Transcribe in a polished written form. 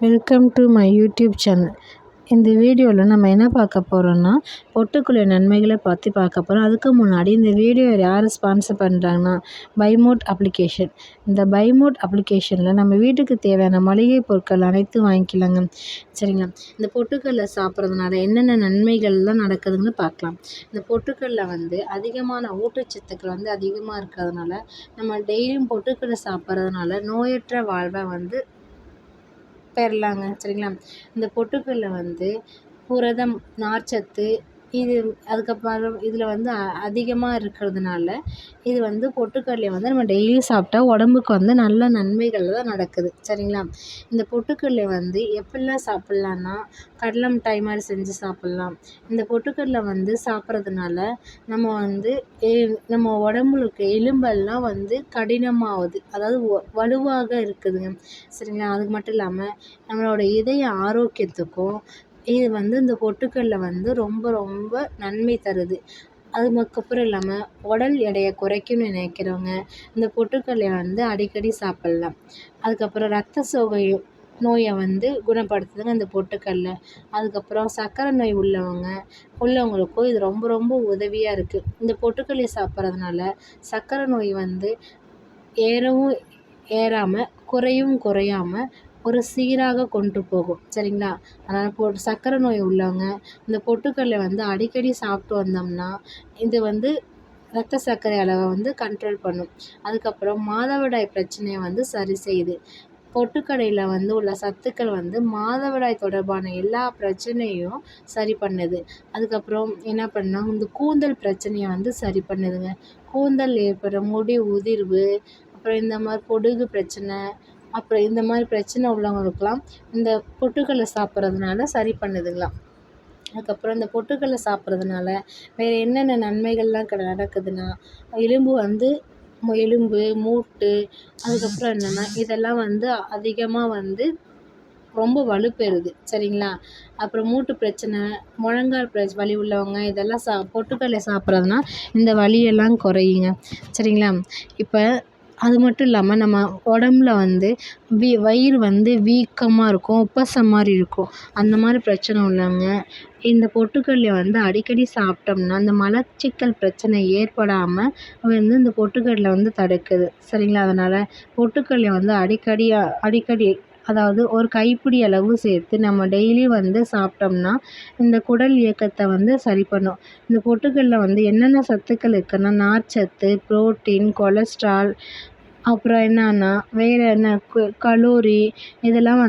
Welcome to my YouTube channel. இந்த வீடியோவில் நம்ம என்ன பார்க்க போகிறோம்னா, பொட்டுக்குள்ள நன்மைகளை பற்றி பார்க்க போகிறோம். அதுக்கு முன்னாடி இந்த வீடியோ யார் ஸ்பான்சர் பண்ணுறாங்கன்னா, பைமோட் அப்ளிகேஷன். இந்த பைமோட் அப்ளிகேஷனில் நம்ம வீட்டுக்கு தேவையான மளிகை பொருட்கள் அனைத்தும் வாங்கிக்கலாங்க. சரிங்களா? இந்த பொட்டுக்கடலை சாப்பிட்றதுனால என்னென்ன நன்மைகள்லாம் நடக்குதுன்னு பார்க்கலாம். இந்த பொட்டுக்கடலை அதிகமான ஊட்டச்சத்துக்கள் அதிகமாக இருக்கிறதுனால, நம்ம டெய்லியும் பொட்டுக்கடலை சாப்பிட்றதுனால நோயற்ற வாழ்வை பெறலாங்க. சரிங்களா? இந்த பொட்டுக்கடலை புரதம், நார்ச்சத்து அதுக்கப்புறம் இதில் அதிகமாக இருக்கிறதுனால இது பொட்டுக்கடலையை நம்ம டெய்லி சாப்பிட்டா உடம்புக்கு நல்ல நன்மைகள் தான் நடக்குது. சரிங்களா? இந்த பொட்டுக்கடலை எப்படிலாம் சாப்பிட்லான்னா, கடலை மிட்டாய் மாதிரி செஞ்சு சாப்பிட்லாம். இந்த பொட்டுக்கடலை சாப்பிட்றதுனால நம்ம உடம்புக்கு எலும்பெல்லாம் கடினமாகுது, அதாவது வலுவாக இருக்குதுங்க. சரிங்களா? அது மட்டும் இல்லாமல் நம்மளோட இதய ஆரோக்கியத்துக்கும் இது இந்த பொட்டுக்கடலை ரொம்ப ரொம்ப நன்மை தருது. அதுக்கப்புறம் இல்லாமல் உடல் எடையை குறைக்கணும்னு நினைக்கிறவங்க இந்த பொட்டுக்கடலையை அடிக்கடி சாப்பிட்லாம். அதுக்கப்புறம் ரத்த சோகை நோயை குணப்படுத்துதுங்க இந்த பொட்டுக்கடலை. அதுக்கப்புறம் சர்க்கரை நோய் உள்ளவங்களுக்கும் இது ரொம்ப ரொம்ப உதவியாக இருக்குது. இந்த பொட்டுக்கடலையை சாப்பிட்றதுனால சர்க்கரை நோய் ஏறவும் ஏறாமல் குறையும் குறையாமல் ஒரு சீராக கொண்டு போகும். சரிங்களா? அதனால் சர்க்கரை நோய் உள்ளவங்க இந்த பொட்டுக்கடலை அடிக்கடி சாப்பிட்டு வந்தோம்னா இது ரத்த சர்க்கரை அளவை கண்ட்ரோல் பண்ணும். அதுக்கப்புறம் மாதவிடாய் பிரச்சனையை சரி செய்யுது. பொட்டுக்கடலையில் உள்ள சத்துக்கள் மாதவிடாய் தொடர்பான எல்லா பிரச்சனையும் சரி பண்ணுது. அதுக்கப்புறம் என்ன பண்ணால் இந்த கூந்தல் பிரச்சனையை சரி பண்ணுதுங்க. கூந்தல் ஏற்படுற முடி உதிர்வு, அப்புறம் இந்த மாதிரி பொடுகு பிரச்சனை, அப்புறம் இந்த மாதிரி பிரச்சனை உள்ளவங்களுக்கெல்லாம் இந்த பொட்டுக்கடலை சாப்பிட்றதுனால சரி பண்ணுதுங்களாம். அதுக்கப்புறம் இந்த பொட்டுக்கடலை சாப்பிட்றதுனால வேறு என்னென்ன நன்மைகள்லாம் நடக்குதுன்னா, எலும்பு மூட்டு, அதுக்கப்புறம் என்னென்னா இதெல்லாம் அதிகமாக ரொம்ப வலுப்பெறுது. சரிங்களா? அப்புறம் மூட்டு பிரச்சனை, முழங்கால் வலி உள்ளவங்க இதெல்லாம் பொட்டுக்கடலை சாப்பிட்றதுனா இந்த வலியெல்லாம் குறையுங்க. சரிங்களா? இப்போ அது மட்டும் இல்லாமல் நம்ம உடம்புல வயிறு வீக்கமாக இருக்கும், உப்பசம் மாதிரி இருக்கும். அந்த மாதிரி பிரச்சனை உள்ளவங்க இந்த பொட்டுக்கடலையை அடிக்கடி சாப்பிட்டோம்னா அந்த மலச்சிக்கல் பிரச்சனை ஏற்படாமல் இந்த பொட்டுக்கடலை தடுக்குது. சரிங்களா? அதனால் பொட்டுக்கடலையை அடிக்கடி அதாவது ஒரு கைப்பிடி அளவு சேர்த்து நம்ம டெய்லி சாப்பிட்டோம்னா இந்த குடல் இயக்கத்தை சரி பண்ணும். இந்த பொட்டுக்கடலைல என்னென்ன சத்துக்கள் இருக்குன்னா, நார்ச்சத்து, புரோட்டீன், கொலஸ்ட்ரால், அப்புறம் என்னன்னா வேறு என்ன கலோரி இதெல்லாம்